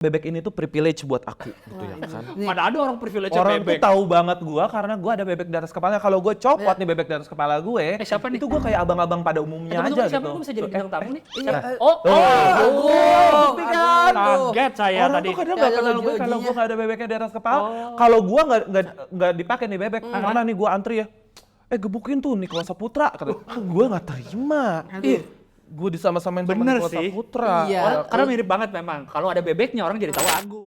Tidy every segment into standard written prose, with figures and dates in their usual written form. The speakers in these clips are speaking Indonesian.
Bebek ini tuh privilege buat aku gitu ya kan. Mana ada orang privilege Orang bebek. tuh tahu banget gua karena gua ada bebek di atas kepala. Kalau gue copot nih bebek di atas kepala gue, siapa nih? itu gue kayak abang-abang pada umumnya Tunggu, aja siapa gitu. gue bisa jadi bintang tamu nih? Iya. Kaget saya Orang tadi. tuh kadang nggak kenal gue kalau gue nggak ada bebeknya di atas kepala. Kalau gue nggak dipakai nih bebek, karena nih gue antri ya. Gebukin tuh Nicholas Saputra, kata gue nggak terima. Gue disama-samain sama Bener Nicholas sih. Saputra. Iya. Karena mirip banget memang. Kalau ada bebeknya orang jadi tahu Agung.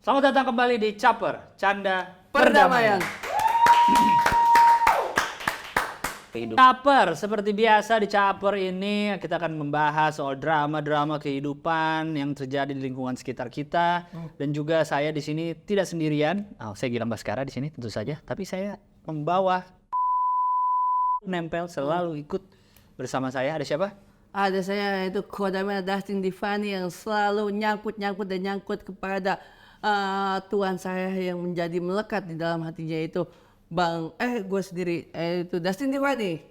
Selamat datang kembali di Caper, Canda Perdamaian. Caper, seperti biasa di Caper ini kita akan membahas soal drama-drama kehidupan yang terjadi di lingkungan sekitar kita. Dan juga saya di sini tidak sendirian. Saya Gilang Baskara di sini tentu saja, tapi saya membawa nempel selalu ikut bersama saya. Ada siapa? Ada saya itu Kodamel Dustin Divani yang selalu nyangkut kepada Tuhan saya yang menjadi melekat di dalam hatinya itu gue sendiri itu Dustin Divani.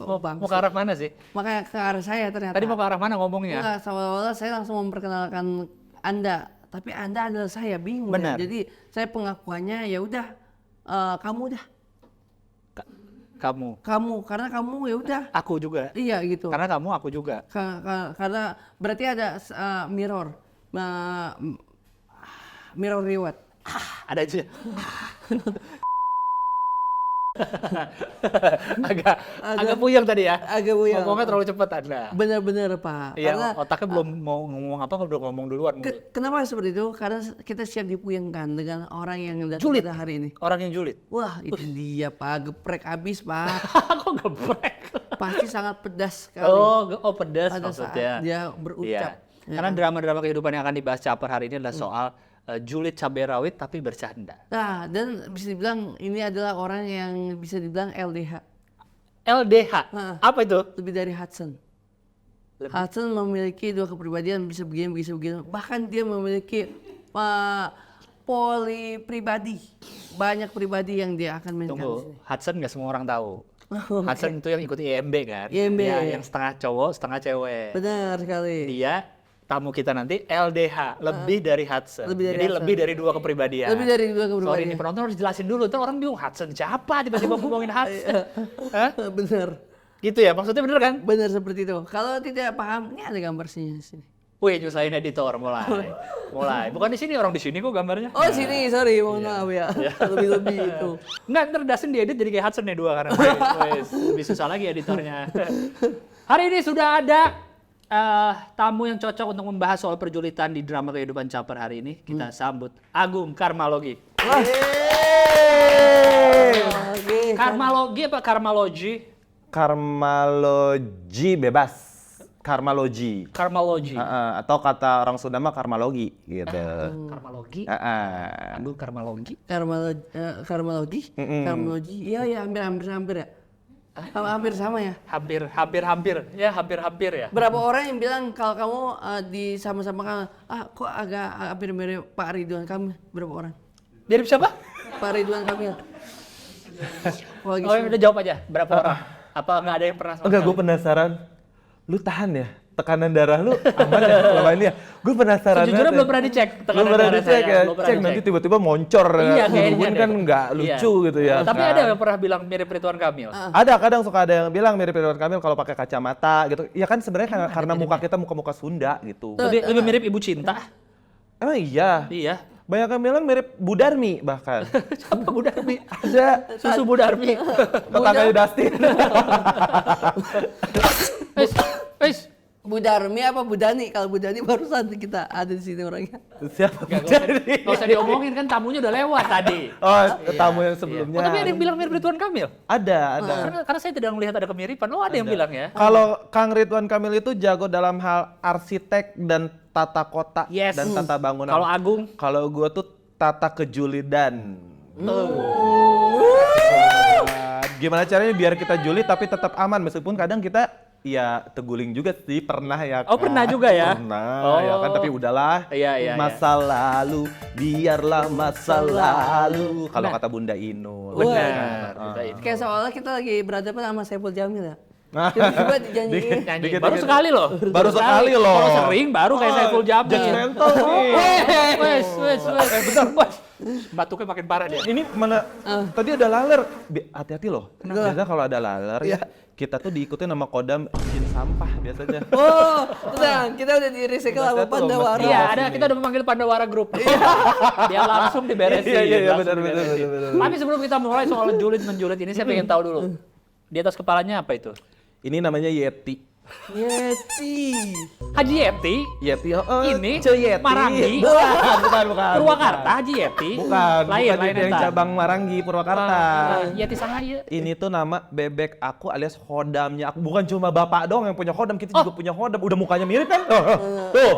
Mau ke arah mana sih? Makanya ke arah saya ternyata. Tadi mau ke arah mana ngomongnya? Enggak, seolah-olah saya langsung memperkenalkan Anda, tapi Anda adalah saya, bingung. Benar. Ya. Jadi saya pengakuannya ya udah kamu dah. Kamu karena kamu ya udah. Aku juga. Iya gitu. Karena kamu, aku juga. Karena berarti ada mirror. Mirror reward. Ada aja. agak puyeng tadi ya. Agak puyeng. Ngomongnya terlalu cepat Anda. Benar-benar Pak. Iya, Karena otaknya belum mau ngomong apa, udah ngomong duluan. kenapa seperti itu? Karena kita siap dipuyengkan dengan orang yang datang Julid. pada hari ini. Orang yang julid. Wah itu dia Pak, geprek abis Pak. Kok geprek? Pasti sangat pedas sekali. Oh pedas pada maksudnya. saat dia berucap. Iya. Karena drama-drama kehidupan yang akan dibahas Caper hari ini adalah soal julid cabai rawit tapi bercanda. Nah, dan bisa dibilang ini adalah orang yang bisa dibilang LDH. LDH? Apa itu? Lebih dari Hudson. Hudson memiliki dua kepribadian, bisa begini. Bahkan dia memiliki polipribadi. Banyak pribadi yang dia akan mainkan di Tunggu, sini. Hudson nggak semua orang tahu. Hudson itu yang ikuti IMB kan? IMB. Ya, yang setengah cowok, setengah cewek. Benar sekali. Dia tamu kita nanti LDH, lebih dari Hudson. Lebih dari Jadi Hudson. lebih dari dua kepribadian. Lebih dari dua Sorry kepribadian. nih penonton harus jelasin dulu, ntar orang bingung Hudson siapa tiba-tiba ngomongin Hudson. Hah? Benar. Gitu ya, maksudnya bener kan? Benar seperti itu. Kalau tidak paham, ini ada gambar sini. Wih, nyusahin editor mulai. Bukan di sini, orang di sini kok gambarnya. Oh sini, sorry, mohon maaf ya. Lebih-lebih itu. Nggak, ntar Dasin diedit jadi kayak Hudson ya dua karena wes, lebih susah lagi editornya. Hari ini sudah ada tamu yang cocok untuk membahas soal perjulitan di drama kehidupan Caper hari ini. Kita sambut Agung Karmalogi. Karmalogi apa Karmalogi? Karmalogi bebas. Karmalogi. Karmalogi. Atau kata orang Sunda mah karmalogi gitu. Karmalogi? Heeh. Agung Karmalogi? Karmalogi? Karmalogi? Iya, hampir ya. Hampir sama ya. Hampir. Ya, hampir ya. Berapa orang yang bilang kalau kamu disama-samakan, kok agak hampir mirip Pak Ridwan Kamil? Berapa orang? Mirip siapa? Pak Ridwan Kamil. Oh, udah jawab aja. Berapa orang? Apa nggak ada yang pernah sama Enggak, gue sekali? penasaran. Lu tahan ya? Tekanan darah lu aman ya selama ini ya? Gue penasaran. Sejujurnya belum pernah dicek. Belum pernah dicek ya? Cek nanti tiba-tiba moncor. Iya, kayaknya Hubungan kan nggak lucu gitu ya. Tapi kan? ada yang pernah bilang mirip Ridwan Kamil. Ada, kadang suka ada yang bilang mirip Ridwan Kamil kalau pakai kacamata gitu. Ya kan sebenarnya karena muka kita muka-muka Sunda gitu. Lebih mirip Ibu Cinta. Emang iya? Iya. Banyak yang bilang mirip Bu Darmi bahkan. Siapa Bu Darmi? Ada. Susu Bu Darmi. Tetangganya Dustin. Wis, Bu Darmi apa Bu Dani? Kalau Bu Dani barusan kita ada di sini orangnya. Siapa? Nggak usah diomongin kan tamunya udah lewat tadi. Oh, tamu yang sebelumnya. Oh, tapi ada yang bilang mirip Ridwan Kamil. Ada. Karena saya tidak melihat ada kemiripan. Oh, ada yang bilang ya. Kalau Kang Ridwan Kamil itu jago dalam hal arsitek dan tata kota Yes. dan tata bangunan. Kalau Agung? Kalau gua tuh tata kejulidan. Gimana caranya biar kita julid tapi tetap aman meskipun kadang kita ya teguling juga sih pernah ya. Oh, pernah juga ya? Pernah ya kan, tapi udahlah. Iya. Masa lalu biarlah masa lalu. Kalau kata Bunda Inul. Benar. Kayak seolah kita lagi berhadapan sama Saiful Jamil ya. Tiba-tiba dijanjiin. Nyanyi. Dikit-dikit. Baru sekali loh. Baru sekali loh. Kalau sering baru kayak Saiful Jamil. Judgmental nih. Wes. Bentar, Batuknya makin parah dia. ini mana? Tadi ada laler. Hati-hati loh. Biasanya kalau ada laler ya, kita tuh diikutin sama kodam jin sampah biasanya. Oh, tenang, kita udah di recycle sama Baca tuh, Pandawara. Mas. Iya, kita udah memanggil Pandawara Group. Dia langsung diberesin. Iya, langsung benar. diberesin. Tapi sebelum kita mulai soal julid-menjulit ini, saya pengen tahu dulu. Di atas kepalanya apa itu? Ini namanya Yeti. Yeti. Haji Yeti? Yeti, Ini Yeti. Marangi? Bukan. Purwakarta Haji Yeti? Bukan Lain Yeti yang eta. cabang Marangi, Purwakarta. Yeti sangat ya. Ini tuh nama bebek aku alias hodamnya aku. Bukan cuma bapak doang yang punya hodam, kita juga punya hodam. Udah mukanya mirip kan? Tuh.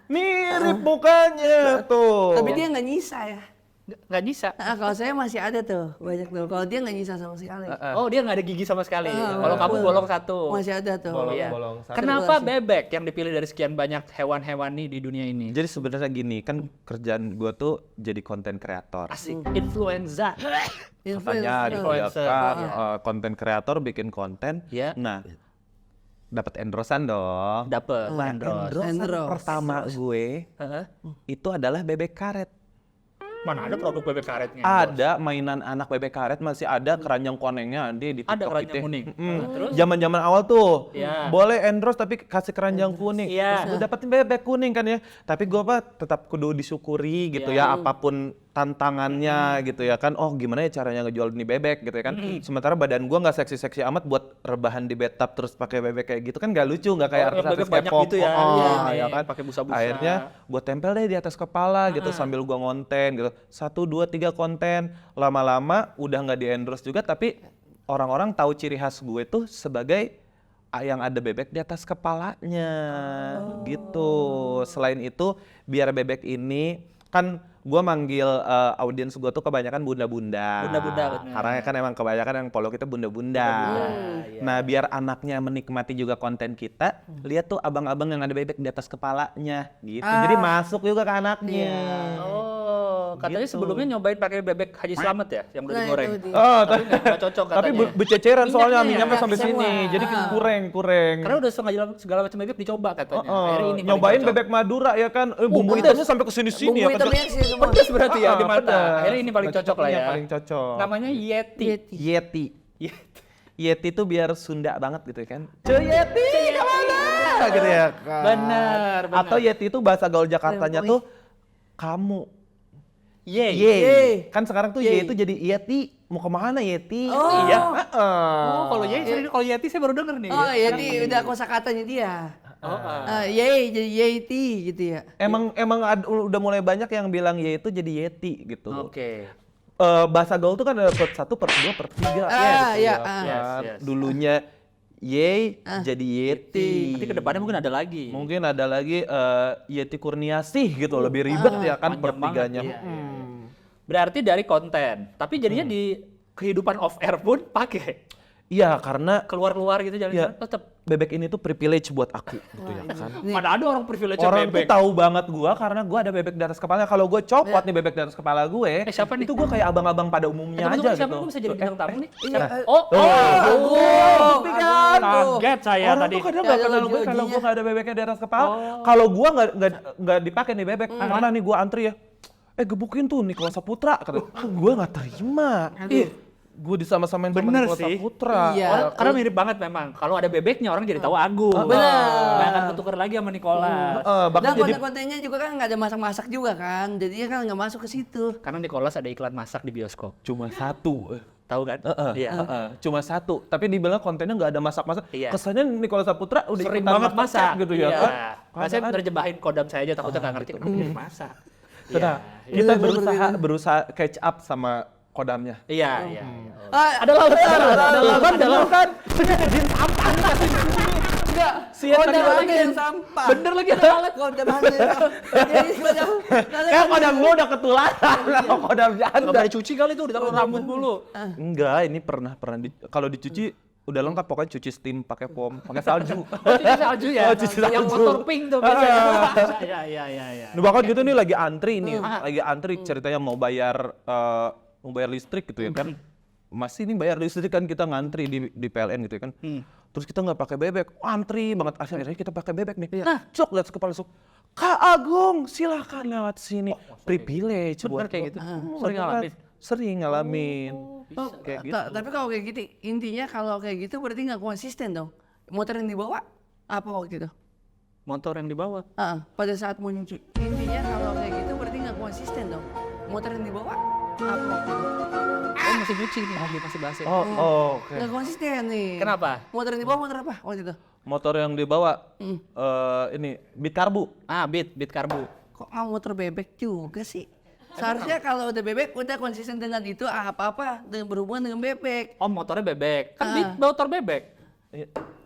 Mirip mukanya tuh. Tapi dia nggak nyisa ya. Nggak bisa. Kalau saya masih ada tuh, banyak tuh. Kalau dia nggak nyisa sama sekali. Oh, dia nggak ada gigi sama sekali. Kalau kamu bolong satu. Masih ada tuh. Iya. bolong satu. Kenapa bebek yang dipilih dari sekian banyak hewan-hewan nih di dunia ini? Jadi sebenarnya gini, kan kerjaan gua tuh jadi konten kreator. Asik. Influenza. Katanya di Influencer. konten kreator bikin konten. Iya. Nah, dapat endorsean dong. Dapet. Endorsean Endorse. pertama gue Heeh. itu adalah bebek karet. Mana ada produk bebek karetnya? Ada mainan anak bebek karet, masih ada keranjang konengnya di Ada TikTok keranjang itu. kuning. Terus zaman-zaman awal tuh Iya. boleh endorse tapi kasih keranjang kuning. Iya. Terus gue dapetin bebek kuning kan ya. Tapi gue tetap kudu disyukuri gitu ya, apapun tantangannya gitu ya kan. Oh gimana ya caranya ngejual ini bebek gitu ya kan. Sementara badan gue nggak seksi-seksi amat buat rebahan di bathtub terus pakai bebek kayak gitu kan nggak lucu, nggak kayak yang artis-artis bebek banyak K-pop. gitu ya. Iya, Iya, ya kan. pakai busa-busa. Akhirnya gue tempel deh di atas kepala gitu sambil gue ngonten gitu. 1, 2, 3 konten. Lama-lama udah nggak di endorse juga, tapi orang-orang tahu ciri khas gue tuh sebagai yang ada bebek di atas kepalanya gitu. Selain itu biar bebek ini kan gue manggil audiens gue tuh kebanyakan bunda-bunda. Bunda-bunda, bener. Karena kan emang kebanyakan yang follow kita bunda-bunda. iya. Nah biar anaknya menikmati juga konten kita, lihat tuh abang-abang yang ada bebek di atas kepalanya gitu. Jadi masuk juga ke anaknya. Oh, katanya Gitu. sebelumnya nyobain pakai bebek Haji Slamet ya, yang udah Nah, digoreng. itu dia. Oh, Tapi nggak cocok katanya. tapi bececeran soalnya Minyaknya minyaknya ya, sampai semua. sini. Jadi kurang. Karena udah segala macam bebek dicoba katanya. Akhirnya ini paling Nyobain cocok. bebek Madura ya kan, bumbu pedes. hitamnya sampai ke sini-sini ya Bumbu kan. hitamnya sih semua. Pedes berarti ya di mata. pedas. Akhirnya ini paling cocok lah ya. Paling cocok. Namanya Yeti. Yeti. Yeti tuh biar Sunda banget gitu kan. Yeti, kemana? Gitu ya kan. Bener. Atau Yeti itu bahasa gaul Jakartanya tuh kamu. Ye. Ye. Kan sekarang tuh Ye itu jadi Yeti. Mau kemana Yeti? Oh. Iya. Oh, kalau Yeti saya baru denger nih. Oh, Yeti udah kosakatanya dia. Yey jadi Yeti gitu ya. Emang udah mulai banyak yang bilang Ye itu jadi Yeti gitu. Oke. Bahasa gaul tuh kan ada per 1, per 2, per 3 Ah, gitu iya, ya ah. kan. Yes. Dulunya Ye jadi Yeti. Nanti kedepannya mungkin ada lagi. Mungkin ada lagi Yeti Kurniasih gitu, lebih ribet ya kan Panjang banget, pertiganya. iya. Berarti dari konten, tapi jadinya di kehidupan off air pun pakai Iya, karena keluar-keluar gitu jalan ya, tetap. bebek ini tuh privilege buat aku gitu ya kan. Mana ada orang privilege Orang tuh bebek. tahu banget gua karena gua ada bebek di atas kepala. Kalau gua copot nih bebek di atas kepala gue, siapa nih? itu gua kayak abang-abang pada umumnya aja Siapa gitu. gue bisa jadi bintang tamu nih? Iya. Bukti kan? Kaget saya Orang tadi. tuh kadang Nggak nggak ada kenal gue kalau logo-logonya. gue nggak ada bebeknya di atas kepala. Kalau gue nggak dipakai nih bebek, karena nih gue antri ya. Gebukin tuh Nicholas Saputra, kata gue nggak terima. Gue disama-samain sama Bener Nicholas sih. Saputra. Iya. Karena mirip banget memang. Kalau ada bebeknya orang jadi tahu Agung. Benar. Nggak akan ketukar lagi sama Nicholas. Bahkan Dan jadi konten-kontennya juga kan nggak ada masak-masak juga kan. Jadinya kan nggak masuk ke situ. Karena Nicholas ada iklan masak di bioskop. cuma satu. Tahu kan? Iya. Cuma satu, tapi dibilang kontennya nggak ada masak-masak. Iya. Kesannya Nicholas Saputra udah Sering ikutan banget masak gitu ya. Iya. kan? Nah, saya terjemahin kodam saya aja takutnya nggak ngerti kenapa jadi masak. Nah, kita berusaha catch up sama kodamnya. Iya. Ada lautan, Ada lautan. Jin sampah nih kasih Enggak, Sian kodam tadi ada yang sampah. Bener lagi ada lalat. Kodam ada. Jadi kodam. Kan kodam gua udah ketularan sama kodam Nggak janda. pernah dicuci kali tuh ditaruh rambut mulu. Enggak, ini pernah kalau dicuci udah lengkap, pokoknya cuci steam pakai pom, pakai salju. Cuci salju ya. Oh, cuci Yang salju. motor pink tuh biasanya. Iya. Nah, bahkan gitu nih lagi antri nih, lagi antri ceritanya mau bayar listrik gitu ya kan. masih nih bayar listrik kan, kita ngantri di PLN gitu kan. Terus kita nggak pakai bebek, antri banget. Akhirnya kita pakai bebek nih. Cok, lihat kepala sok. Kak Agung, silakan lewat sini. Privilege buat kayak gitu. Sering ngalamin. Sering ngalamin. Kayak gitu. Tapi kalau kayak gitu, intinya kalau kayak gitu berarti nggak konsisten dong. Motor yang dibawa apa waktu itu? Motor yang dibawa. Pada saat mau nyuci. Intinya kalau kayak gitu berarti nggak konsisten dong. Motor yang dibawa apa waktu itu? Oh masih nyuci nih, masih bahas ya. Oke. Nggak konsisten nih. Kenapa? Motor yang dibawa motor apa waktu itu? Motor yang dibawa ini Beat Karbu. Beat karbu. Kok nggak motor bebek juga sih? Seharusnya kalau udah bebek udah konsisten dengan itu apa-apa dengan berhubungan dengan bebek. Oh motornya bebek. Kan Beat motor bebek.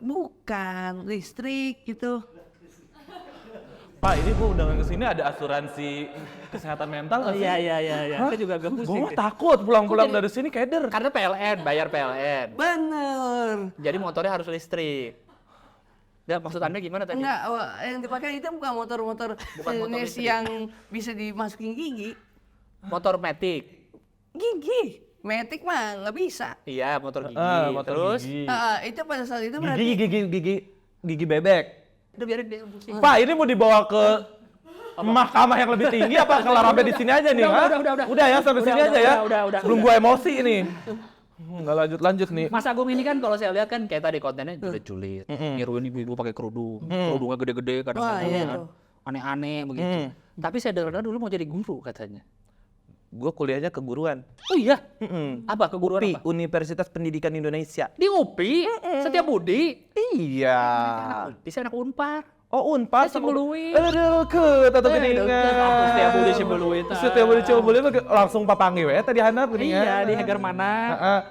Bukan listrik gitu. Pak, ini gua undangan ke sini ada asuransi kesehatan mental nggak sih? Iya. Saya juga agak Gua pusing. mah takut pulang-pulang dari sini keder. Karena PLN, bayar PLN. Bener. Jadi motornya harus listrik. Ya, maksud Anda gimana tadi? Enggak, yang dipakai itu bukan motor-motor jenis yang bisa dimasukin gigi. Motor Matic. Gigi. Matic mah nggak bisa. Iya, motor gigi. Motor Terus gigi. Itu pada saat itu berarti Gigi bebek. udah biarin dia pusing. Pak, ini mau dibawa ke mahkamah yang lebih tinggi apa kelar sampai di sini aja nih? Udah. Udah ya, sampai sini aja ya. Udah. Sebelum gua emosi ini. Nggak lanjut nih. Mas Agung ini kan kalau saya lihat kan kayak tadi kontennya julid-julid. Ngiruin ibu-ibu pakai kerudung. Kerudungnya gede-gede Wah, iya kadang-kadang tuh. aneh-aneh begitu. Tapi saya dengar dulu mau jadi guru katanya. Gua kuliahnya keguruan. Oh iya? Apa keguruan UPI, apa? Universitas Pendidikan Indonesia. Di UPI? Setiap Budi? Iya. Di sana anak Unpar. Oh, Unpar sama Cimbuluit. Aduh, ke tata geningan. Setiap Budi Cimbuluit. Setiap Budi Cimbuluit langsung papangi we tadi handap geningan. Iya, di Heger mana?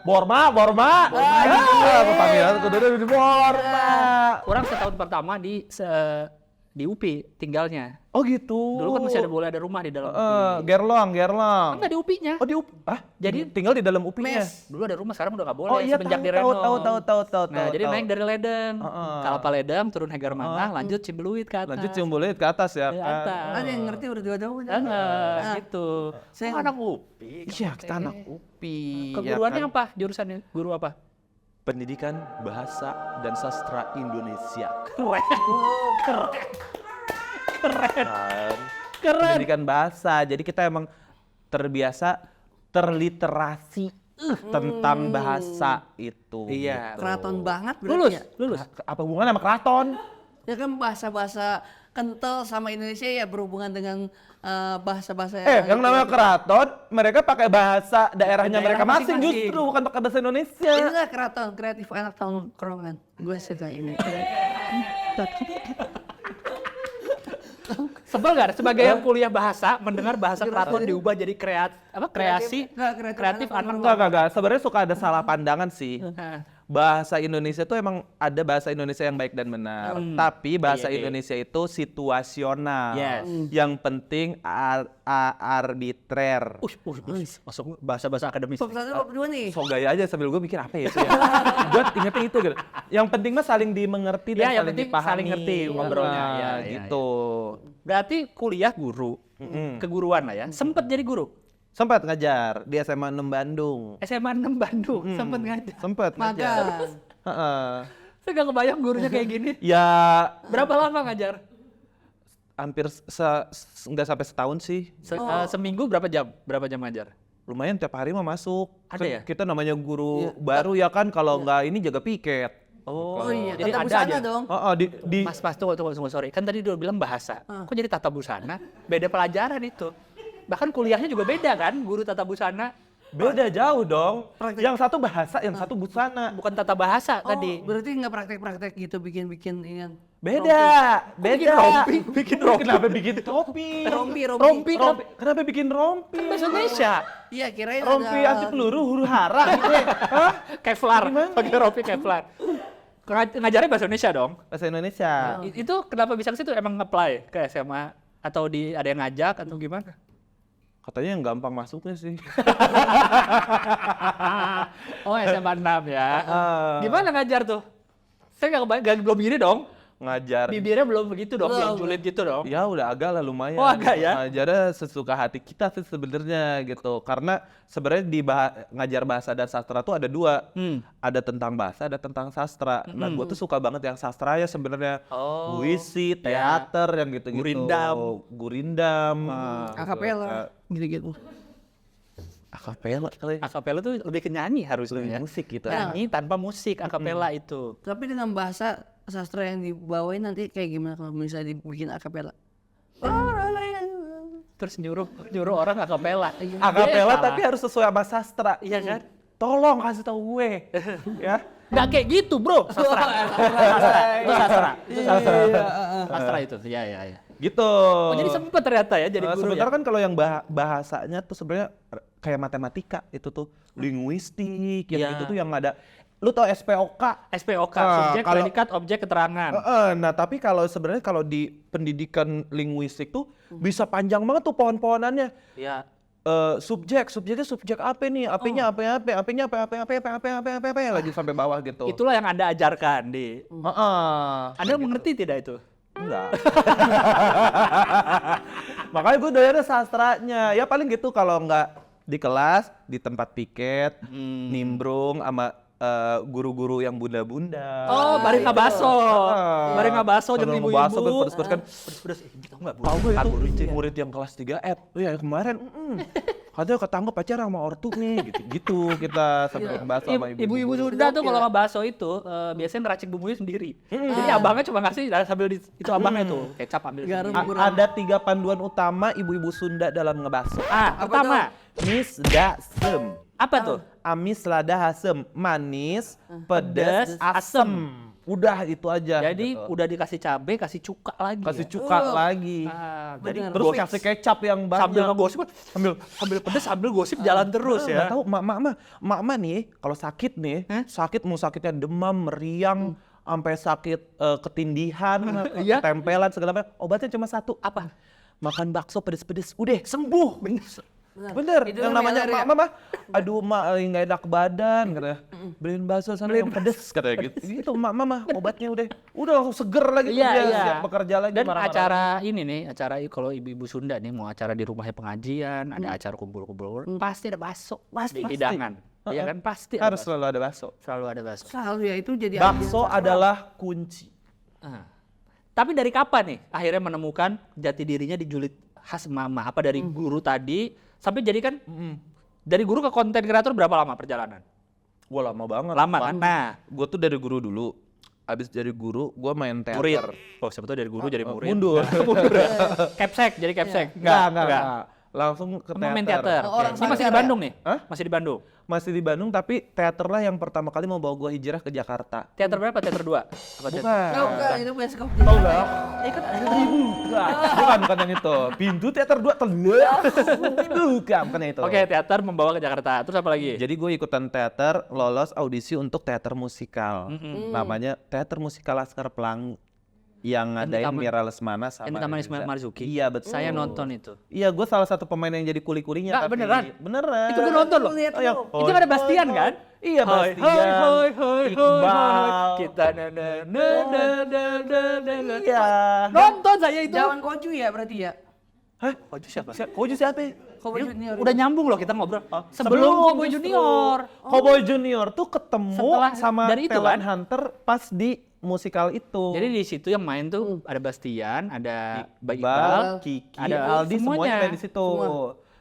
Borma. Papangi kudu di Borma. Orang setahun pertama di UPI tinggalnya. Oh gitu. Dulu kan masih boleh ada rumah di dalam UPI. Gerlong. Enggak di UPI-nya. Oh di UPI. Jadi tinggal di dalam UPI-nya. Dulu ada rumah, sekarang udah nggak boleh Oh iya, semenjak tahu, direnov. tahu. Nah, jadi naik dari Ledeng. Kalapa Ledeng, turun Heger mana, lanjut Cimbuluit ke atas. Lanjut Cimbuluit ke atas ya. Ke atas. ada yang ngerti udah dua-dua. Gitu. Saya- Anak UPI. Iya, kita anak UPI. Keguruannya apa? Jurusannya guru apa? Pendidikan Bahasa dan Sastra Indonesia. Keren. Pendidikan bahasa. Jadi kita emang terbiasa terliterasi tentang bahasa itu. Iya. gitu. Keraton banget berarti ya. Lulus. Apa hubungannya sama keraton? Ya kan bahasa-bahasa kental sama Indonesia ya berhubungan dengan bahasa-bahasa Yang namanya keraton, mereka pakai bahasa daerahnya Daerah mereka masing masing-masing. justru bukan pakai bahasa Indonesia. Inilah keraton, kreatif anak tongkrongan. Gue suka ini. Sebel nggak sebagai yang kuliah bahasa mendengar bahasa keraton diubah jadi kreasi kreatif anak Enggak. Sebenarnya suka ada salah pandangan sih. Nah, Bahasa Indonesia itu emang ada bahasa Indonesia yang baik dan benar. Tapi bahasa Iya. Indonesia itu situasional. Yes. Yang penting arbitrer. masuk bahasa-bahasa akademis. Bab 1, bab 2 nih. So gaya aja sambil gue mikir apa ya itu ya. Gue ingetnya itu gitu. Yang penting mah saling dimengerti dan Ya, yang saling penting dipahami. saling ngerti ngobrolnya. Nah, Ya, gitu. Berarti kuliah guru, keguruan lah ya. Sempet jadi guru. Sempat ngajar di SMA 6 Bandung. SMA 6 Bandung, sempet ngajar. Sempat ngajar. Magang. Heeh. Saya gak kebayang gurunya kayak gini. Ya Berapa lama ngajar? hampir nggak sampai setahun sih. Seminggu berapa jam? Berapa jam ngajar? Lumayan tiap hari mah masuk. Ada Kan ya? Kita namanya guru baru ya kan, kalau nggak ini jaga piket. Oh iya, jadi tata ada busana aja. dong. Di Mas, tunggu, sorry. Kan tadi dia bilang bahasa. Kok jadi tata busana? Beda pelajaran itu. Bahkan kuliahnya juga beda kan, guru tata busana. beda jauh dong. Yang satu bahasa, yang satu busana. Bukan tata bahasa Oh, tadi. berarti nggak praktek-praktek gitu bikin ini. Beda. Bikin rompi. Kenapa bikin topi? Rompi. Kenapa bikin rompi? Bahasa Indonesia. Iya, kirain Rompi ada anti peluru huru hara gitu ya. Hah? Kevlar. Pakai rompi Kevlar. Ngajarnya bahasa Indonesia dong. Bahasa Indonesia. Itu kenapa bisa ke situ? Emang nge-apply ke SMA atau ada yang ngajak atau gimana? Katanya yang gampang masuknya sih. Oh SMA 6 ya. Gimana ngajar tuh? Saya belum gini dong. ngajar. Bibirnya belum begitu dong, belum Belum. julid gitu dong. Ya udah agak lah lumayan. Oh, agak ya? Ngajarnya sesuka hati kita sih sebenarnya gitu. Karena sebenarnya di ngajar bahasa dan sastra tuh ada dua. Ada tentang bahasa, ada tentang sastra. Nah, gue tuh suka banget yang sastra ya sebenarnya. Oh. Puisi, teater yang gitu-gitu. Gurindam. Akapela gitu-gitu. Akapela kali. Akapela tuh lebih ke nyanyi harusnya Lebih ya. musik gitu. Nyanyi tanpa musik, akapela itu. Tapi dengan bahasa sastra yang dibawain nanti kayak gimana kalau misalnya dibikin akapela? Terus nyuruh orang akapela. Akapela Dia tapi salah. harus sesuai sama sastra. Iya kan? Tolong kasih tahu gue. Ya. Nggak kayak gitu, Bro. Sastra. Itu sastra. Itu sastra. Sastra itu. Iya. Gitu. Oh, jadi sempet ternyata ya jadi guru sebenarnya ya. kan kalau yang bahasanya tuh sebenarnya kayak matematika itu tuh linguistik yang Iya. itu tuh yang ada. Lu tau SPOK? SPOK, Ah, subjek, kalau- predikat, objek, keterangan. Nah tapi kalau sebenarnya kalau di pendidikan linguistik tuh bisa panjang banget tuh pohon-pohonannya. Iya. Subjeknya subjek apa nih? Apanya apa lagi sampai bawah gitu. Itulah yang Anda ajarkan di. Anda mengerti tidak itu? Enggak. Makanya gue doyannya sastranya. Ya paling gitu kalau nggak di kelas, di tempat piket, nimbrung sama guru-guru yang bunda-bunda. Oh, bareng ngabaso. Bareng ngabaso jeung Sambil ibu-ibu. ngebaso, pedes-pedes kan. Pedes-pedes. Tahu enggak Tahu gue Kan itu guru itu ya? murid yang kelas 3F. Oh ya kemarin katanya ketangkep pacaran sama ortu nih gitu kita sambil ngebahas sama Ibu-ibu Sunda tuh kalau ngebaso itu biasanya ngeracik bumbunya sendiri. Jadi abangnya cuma ngasih sambil itu abangnya tuh kecap ambil. Garam. sendiri. Ada 3 panduan utama ibu-ibu Sunda dalam ngebaso. Pertama, Mis dasem. apa tuh? Amis lada asem, manis, pedas, asem. Udah itu aja. Jadi gitu. udah dikasih cabe, kasih cuka lagi. kasih ya? cuka lagi. Jadi Terus kasih kecap yang banyak. sambil ngegosip sambil pedes sambil gosip jalan terus Nggak ya. tahu mak nih kalau sakit nih, mau sakitnya demam, meriang, sampai sakit ketindihan, Iya. tempelan segala macam. Obatnya cuma satu. Apa? Makan bakso pedes-pedes, udah sembuh. Bener. Itu Yang kan namanya meler ya? mama, aduh mak nggak enak badan katanya. Beliin bakso sana yang pedes katanya gitu. Gitu mama obatnya udah langsung seger lagi tuh Iya, dia iya. siap bekerja lagi. Dan marah-marah. acara ini nih, kalau ibu-ibu Sunda nih mau acara di rumahnya pengajian, ada acara kumpul-kumpul, pasti ada bakso di hidangan. Iya kan pasti ada harus bakso. selalu ada bakso. Selalu ada bakso. Selalu ya itu jadi Bakso adalah kunci. Tapi dari kapan nih akhirnya menemukan jati dirinya di julid khas mama? Apa dari guru tadi sampai jadi kan dari guru ke konten kreator berapa lama perjalanan? Wah lama banget. Lama kan? Nah, Gue tuh dari guru dulu. Abis dari guru, gue main teater. murid. Oh, siapa tahu dari guru jadi murid. Mundur. Mundur ya. Capsek jadi capsek. Enggak. Langsung ke Mau main teater. teater. Orang Ini masih di sanggar Bandung nih? Hah? Masih di Bandung. Masih di Bandung, tapi teater lah yang pertama kali mau bawa gue hijrah ke Jakarta. Teater berapa? Teater 2? Apa teater? Oh, enggak, itu bioskop. Tahu nggak? Kan ada bukan yang itu. Pintu teater 2 telur. Bukan yang itu. Oke, teater membawa ke Jakarta. Terus apa lagi? Jadi gue ikutan teater, lolos audisi untuk teater musikal. Namanya Teater Musikal Laskar Pelangi. Yang ngadain Taman- Mira Lesmana sama yang di Taman Reza. Ismail Marzuki? Iya betul. Saya nonton itu. Iya, gue salah satu pemain yang jadi kuli-kulinya. Nggak, tapi- beneran? Beneran. Itu gue nonton loh. Lihat Oh, yang, lu. Itu kan ada Bastian kan? Iya, Hai, Bastian. hai, Iqbal. Kita Iya. nonton saya itu. Jawan Koju ya berarti ya? Hah? Koju siapa? Koju siapa? Koju Junior. Udah nyambung loh kita ngobrol. Sebelum Cowboy justru. Junior. Cowboy Junior tuh ketemu Setelah sama dari itu Talent kan? Hunter pas di musikal itu. Jadi di situ yang main tuh ada Bastian, ada Baik Iqbal, Iqbal, Kiki, ada Aldi semuanya main di situ.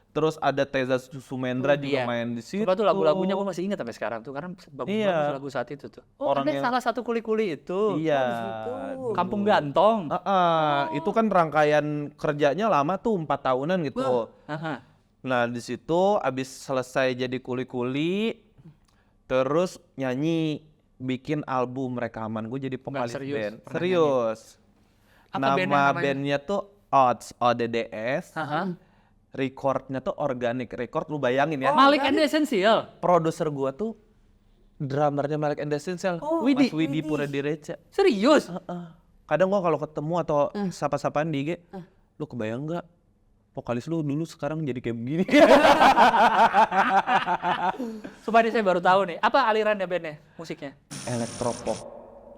Terus ada Teza Sumendra juga Iya. main di situ. Coba tuh lagu-lagunya gue masih ingat sampai sekarang tuh karena bagus Iya. bagus lagu saat itu tuh. Oh, Orang Anda yang- salah satu kuli-kuli itu. Iya. Kampung Gantong. Itu kan rangkaian kerjanya lama tuh 4 tahunan gitu. Aha. Nah di situ abis selesai jadi kuli-kuli, terus nyanyi, bikin album rekaman. Gue jadi vokalis serius? band. Pernah Serius. Apa bandnya Nama namanya? bandnya tuh Odds, ODDS. Aha. Recordnya tuh organic record, lu bayangin ya. Malik and the Essential. Produser gua tuh drummernya Malik and the Essential, Widi. Mas Widi Puradireja. Serius? Kadang gua kalau ketemu atau sapa-sapaan di IG, lu kebayang nggak vokalis lu dulu sekarang jadi kayak begini? Supaya saya baru tahu nih. Apa alirannya bandnya, musiknya? Elektropop.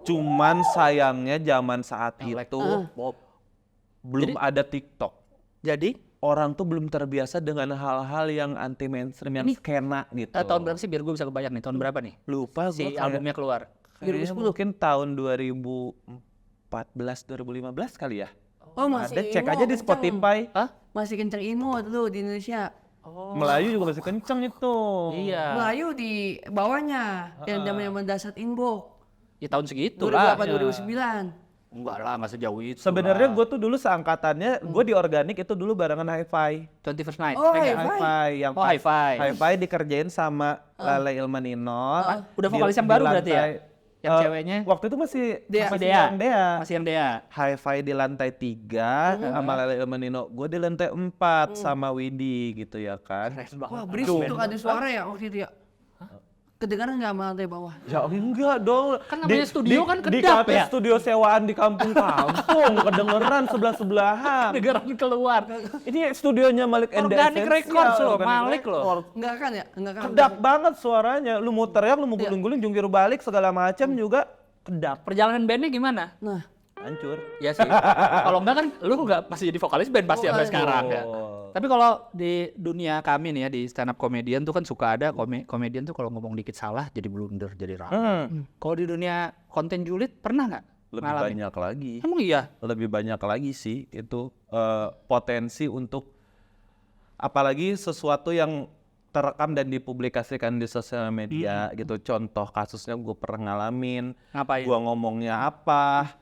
Cuman sayangnya zaman saat itu belum ada TikTok. Jadi Orang tuh belum terbiasa dengan hal-hal yang anti mainstream, yang skena gitu. tahun berapa sih biar gue bisa kebayang nih? Tahun berapa nih? Lupa Si gue albumnya keluar. kayaknya mungkin tahun 2014, 2015 kali ya. Oh masih Ada, cek aja di kencang. Spotify. Hah? Masih kencang emo dulu di Indonesia. Melayu juga masih kenceng itu. Iya. Melayu di bawahnya yang zaman dasar Inbox. Ya tahun segitu lah. 2008 2009. Enggak lah, nggak sejauh itu. Sebenarnya gue tuh dulu seangkatannya, gue di organik itu dulu barengan Hi-Fi. 21st Night. Oh, Eh, Hi-Fi. Hi-Fi yang Oh, Hi-Fi. Hi-Fi dikerjain sama Lale Ilmaninot. Udah vokalis yang baru berarti ya? Yang ceweknya? Waktu itu masih Masih masih Dea. yang Dea. Masih yang Dea. Hi-Fi di lantai 3 sama Lale Ilmanino. Gue di lantai 4 sama Widi gitu ya kan. Wah berisik tuh ada suara ya waktu itu ya. Kedengaran nggak sama lantai bawah? Ya enggak dong. Kan namanya studio kan Di kedap kafe ya? studio sewaan di kampung-kampung. Kedengeran sebelah-sebelahan. Negeran keluar. Ini studionya Malik and the Organic Essential, Records loh, Organic Malik loh. Records. Enggak kan ya? Enggak kan? Kedap banget suaranya. Lu mau teriak, lu mau guling-guling, jungkir balik segala macam juga kedap. Perjalanan bandnya gimana? Nah, Hancur. Ya sih. Kalau enggak kan lu nggak masih jadi vokalis band pasti sampai sekarang ya. Tapi kalau di dunia kami nih ya di stand up comedian tuh kan suka ada komedian tuh kalau ngomong dikit salah jadi blunder jadi rame. Kalau di dunia konten julid pernah nggak? Lebih ngalamin? banyak lagi. Emang iya? Lebih banyak lagi sih itu potensi untuk apalagi sesuatu yang terekam dan dipublikasikan di sosial media gitu. Contoh kasusnya gue pernah ngalamin. Ngapain? Gue ngomongnya apa,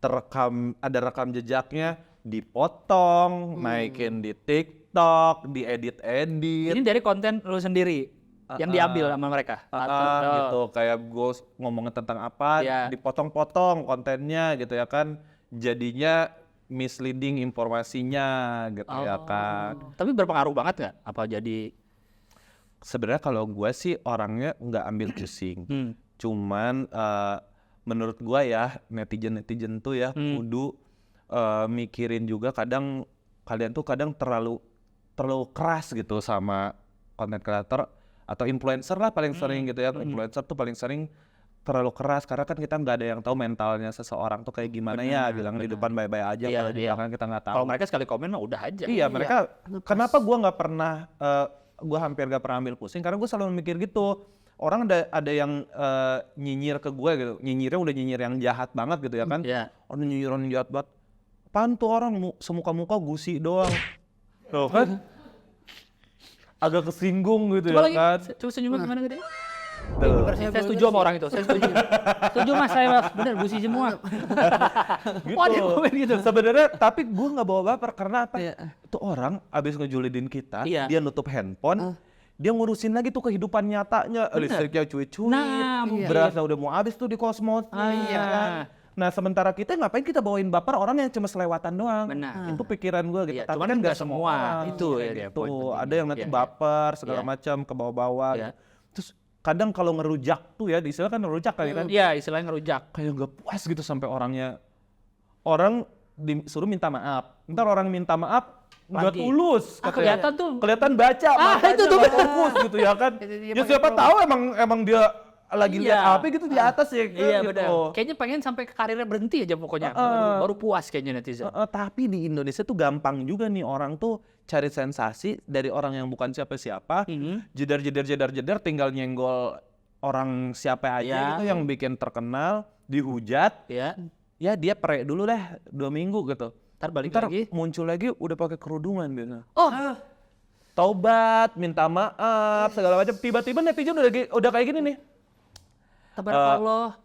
terekam, ada rekam jejaknya, dipotong, naikin di TikTok, diedit-edit. Ini dari konten lu sendiri yang diambil sama mereka. Gitu kayak gue ngomongin tentang apa, Iya. dipotong-potong kontennya gitu ya kan, jadinya misleading informasinya gitu ya kan. Tapi berpengaruh banget nggak? Apa jadi? Sebenarnya kalau gue sih orangnya nggak ambil pusing, cuman menurut gue ya netizen tuh ya kudu mikirin juga, kadang kalian tuh kadang terlalu keras gitu sama content creator atau influencer lah paling sering gitu ya. Influencer tuh paling sering terlalu keras karena kan kita nggak ada yang tahu mentalnya seseorang tuh kayak gimana. Ya bilang di depan baik-baik aja, Iya, kalau di iya. belakang kita nggak tahu. Kalau mereka sekali komen mah udah aja. Iya mereka, kenapa gua nggak pernah, gua hampir nggak pernah ambil pusing karena gua selalu mikir gitu. Orang ada yang nyinyir ke gue gitu, nyinyirnya udah nyinyir yang jahat banget gitu ya kan. Iya. Orang nyinyir orang jahat banget. Apaan tuh orang semuka-muka gusi doang. Tuh kan. Agak kesinggung gitu Coba ya lagi, kan. coba senyumnya gimana gede? Tuh. Saya setuju sama orang itu, saya setuju. Setuju mas, saya mas, bener gusi semua. Gitu. Wah, dia komen gitu. Sebenarnya tapi gue nggak bawa baper karena apa? Iya. Itu orang abis ngejulidin kita, Iya. dia nutup handphone, dia ngurusin lagi tuh kehidupan nyatanya, listriknya cuit-cuit, Nah, mungkin. berasnya udah mau habis tuh di kosmos. Iya. Kan? Nah sementara kita ngapain kita bawain baper orang yang cuma selewatan doang. Benar. Itu pikiran gue gitu. Iya, Tapi cuman kan nggak nggak semua. orang Itu kayak ya dia, gitu. poin penting. Ada yang nanti Iya, baper segala Iya. macam ke bawah-bawah. Iya. Gitu. Terus kadang kalau ngerujak tuh ya, istilah kan ngerujak kali kan. Iya, istilahnya ngerujak. Kayak nggak puas gitu sampai orang disuruh minta maaf. Ntar orang minta maaf nggak Lagi. tulus. katanya. Kelihatan tuh. Kelihatan baca, matanya itu tuh nggak fokus gitu ya kan. Dia Ya pakai siapa promo. tahu emang dia lagi lihat Iya. HP gitu di atas ya kan, Iya gitu. benar. Kayaknya pengen sampai karirnya berhenti aja pokoknya. Baru puas kayaknya netizen. Tapi di Indonesia tuh gampang juga nih orang tuh cari sensasi dari orang yang bukan siapa-siapa. Jedar tinggal nyenggol orang siapa aja Iya. gitu yang bikin terkenal, dihujat. Ya. Ya dia perek dulu deh 2 minggu gitu. Ntar balik Ntar lagi. muncul lagi udah pakai kerudungan biasa. Oh, Taubat, minta maaf, segala macam. Tiba-tiba netizen udah kayak gini nih. tabarakallah.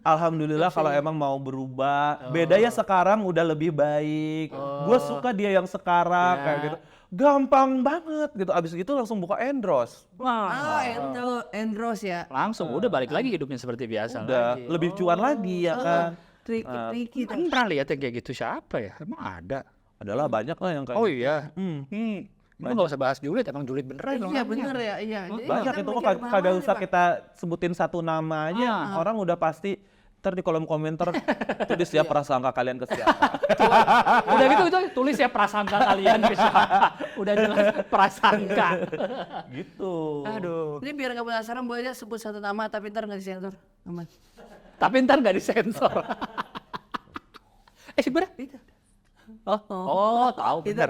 Alhamdulillah kalau emang mau berubah. Beda ya sekarang udah lebih baik. Gue suka dia yang sekarang kayak gitu. Gampang banget gitu. Abis itu langsung buka endorse. Wah, Endros ya. langsung udah balik lagi hidupnya seperti biasa Udah lagi. lebih cuan lagi ya kan. Tricky. Kan pernah lihat yang kayak gitu siapa ya? Emang ada? Adalah banyak lah yang kayak Oh gitu. iya. Ini nggak usah bahas julid, emang julid beneran. Iya bener ya, iya. Jadi Banyak kita itu kok mikir kagak kemana-mana, usah Pak. kita sebutin satu nama aja. Orang udah pasti ntar di kolom komentar tulis ya prasangka kalian ke siapa. Udah gitu itu tulis ya prasangka kalian ke siapa. Udah jelas prasangka. Gitu. Aduh. Ini biar nggak penasaran boleh aja sebut satu nama tapi ntar nggak disensor. Aman. Tapi ntar nggak disensor. Sebenarnya itu. Oh, tahu benar.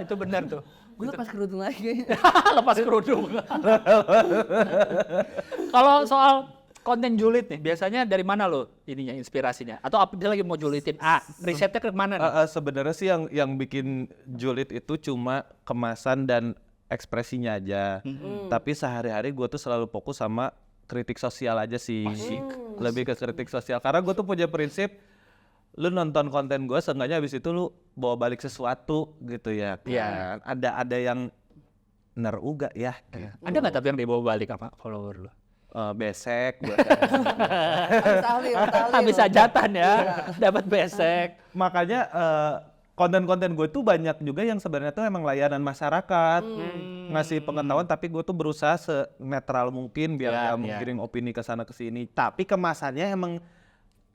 Itu benar tuh. Gue lepas kerudung lagi. Lepas kerudung. Kalau soal konten julid nih, biasanya dari mana lo ininya inspirasinya? Atau apa dia lagi mau julitin? Risetnya ke mana nih? Sebenarnya sih yang bikin julid itu cuma kemasan dan ekspresinya aja. Tapi sehari-hari gue tuh selalu fokus sama kritik sosial aja sih. Lebih ke kritik sosial. Karena gue tuh punya prinsip, lu nonton konten gue, seenggaknya habis itu lu bawa balik sesuatu gitu ya. Iya. Ada yang uga ya. Ada nggak tapi yang dibawa balik apa follower lo? Besek. Habis hajatan ya, dapat besek. Makanya konten-konten gue tuh banyak juga yang sebenarnya tuh emang layanan masyarakat, ngasih pengetahuan, tapi gue tuh berusaha senetral mungkin biar menggiring opini ke sana ke sini. Tapi kemasannya emang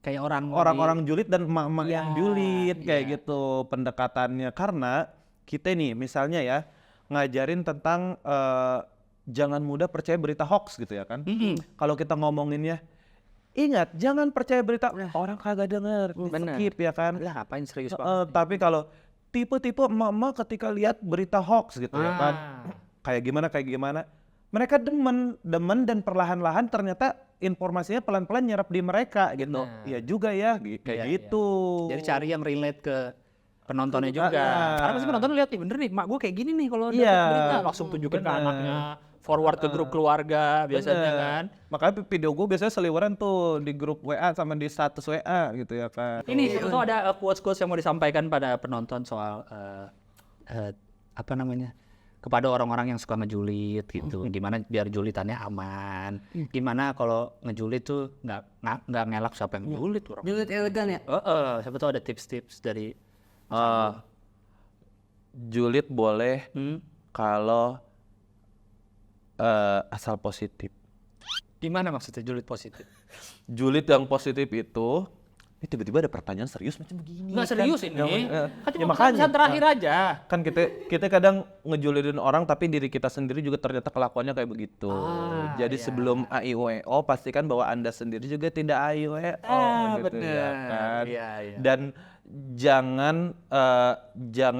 Kayak orang-orang julid dan emak-emak yang julid kayak gitu pendekatannya. Karena kita nih misalnya ya ngajarin tentang jangan mudah percaya berita hoax gitu ya kan. Kalau kita ngomonginnya, ingat jangan percaya berita orang kagak denger, skip ya kan. Lah ngapain serius banget? Tapi kalau tipe-tipe emak-emak ketika lihat berita hoax gitu ya kan, kayak gimana, mereka demen dan perlahan-lahan ternyata informasinya pelan-pelan nyerap di mereka gitu. Iya juga ya, kayak gitu. Jadi cari yang relate ke penontonnya juga. Karena pasti penonton lihat nih, bener nih, mak gue kayak gini nih kalau dapat berita, langsung tunjukin ke anaknya, forward ke grup keluarga biasanya kan. Makanya video gue biasanya seliweran tuh di grup WA sama di status WA gitu ya kan. Ini itu ada quotes-quotes yang mau disampaikan pada penonton soal apa namanya? Kepada orang-orang yang suka ngejulit gitu. Gimana biar julitannya aman. Gimana kalau ngejulit tuh nggak ngelak siapa yang ngejulit orang. Julid elegan ya? Siapa tahu ada tips-tips dari julid boleh kalau asal positif. Gimana maksudnya julid positif? Julid yang positif itu, ini tiba-tiba ada pertanyaan serius macam begini. Nggak serius kan? ini. Kan Ya cuma makanya. pesan terakhir aja. Kan kita kadang ngejulidin orang tapi diri kita sendiri juga ternyata kelakuannya kayak begitu. Jadi sebelum AIWO pastikan bahwa Anda sendiri juga tidak AIWO gitu ya kan. Dan jangan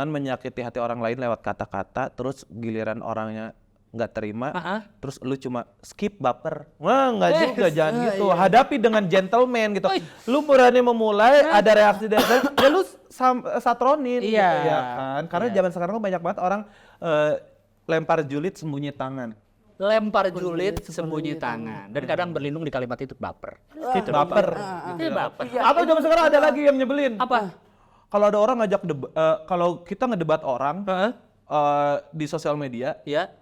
menyakiti hati orang lain lewat kata-kata, terus giliran orangnya nggak terima, terus lu cuma skip baper. Wah nggak juga, jangan gitu. Hadapi dengan gentleman gitu. Lu berani memulai, ada reaksi dari ya lu satronin gitu ya kan. Karena zaman sekarang tuh banyak banget orang lempar julid sembunyi tangan. Lempar julid sembunyi tangan. Dan kadang berlindung di kalimat itu baper. Itu Baper. Itu baper. Atau zaman sekarang ada lagi yang nyebelin. Apa? Kalau ada orang ngajak kalau kita ngedebat orang di sosial media, Ya.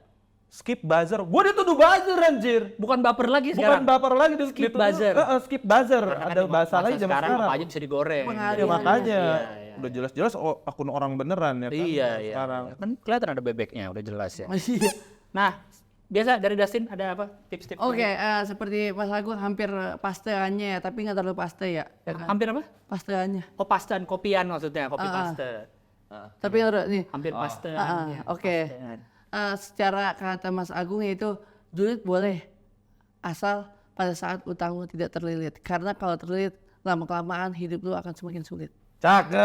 skip buzzer. Gue dituduh buzzer anjir. Bukan baper lagi Bukan sekarang. baper lagi Skip dituduh. buzzer. Skip buzzer. Karena Ada kan bahasa masa lagi zaman sekarang. apa aja bisa digoreng. Ya makanya Iya. udah jelas-jelas akun orang beneran ya kan. Iya. Sekarang. Kan kelihatan ada bebeknya, udah jelas ya. Iya. Nah, biasa dari Dustin ada apa tips-tips? Oke, seperti Mas Agung hampir pasteannya ya, tapi nggak terlalu paste ya. Hampir apa? Pasteannya. Oh, pastan, kopian maksudnya, kopi paste. Tapi nih. Hampir paste. Oke. Secara kata Mas Agung yaitu julid boleh asal pada saat utangmu tidak terlilit. Karena kalau terlilit lama-kelamaan hidup lu akan semakin sulit. Cakep.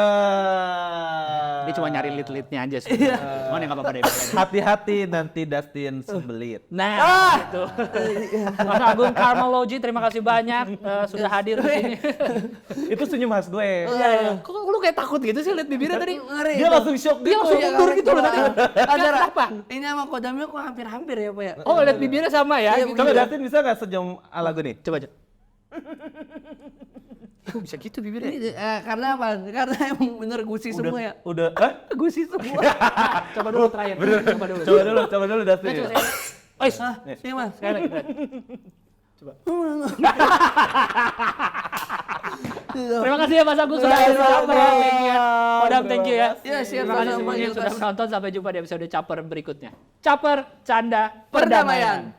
Dia cuma nyari lit-litnya aja sebenarnya. Mana nggak apa-apa deh. Hati-hati nanti Dustin sembelit. Nah, gitu. Mas Agung Karmalogy, terima kasih banyak sudah hadir di sini. Itu senyum khas gue. Kok lu kayak takut gitu sih liat bibirnya tadi? Ngeri. Dia langsung shock Dia langsung mundur gitu loh tadi. Kenapa? Ini sama kodamnya kok hampir-hampir ya Pak ya? Oh, liat bibirnya sama ya? Gitu. Coba Dustin bisa nggak senyum ala gue nih? Coba aja. Kok bisa gitu bibirnya? Ini, karena apa? Karena emang bener gusi semua ya. Udah, Gusi semua. Coba dulu terakhir. coba dulu Dustin. Ois, Nih Mas. sekali lagi. Coba. Terima kasih ya Mas Agung sudah hadir di Caper. Kodam, thank you ya. Ya, siap, Terima kasih sama-sama, semuanya yang Yilmaz. sudah menonton. Sampai jumpa di episode Caper berikutnya. Caper, canda, Perdamaian.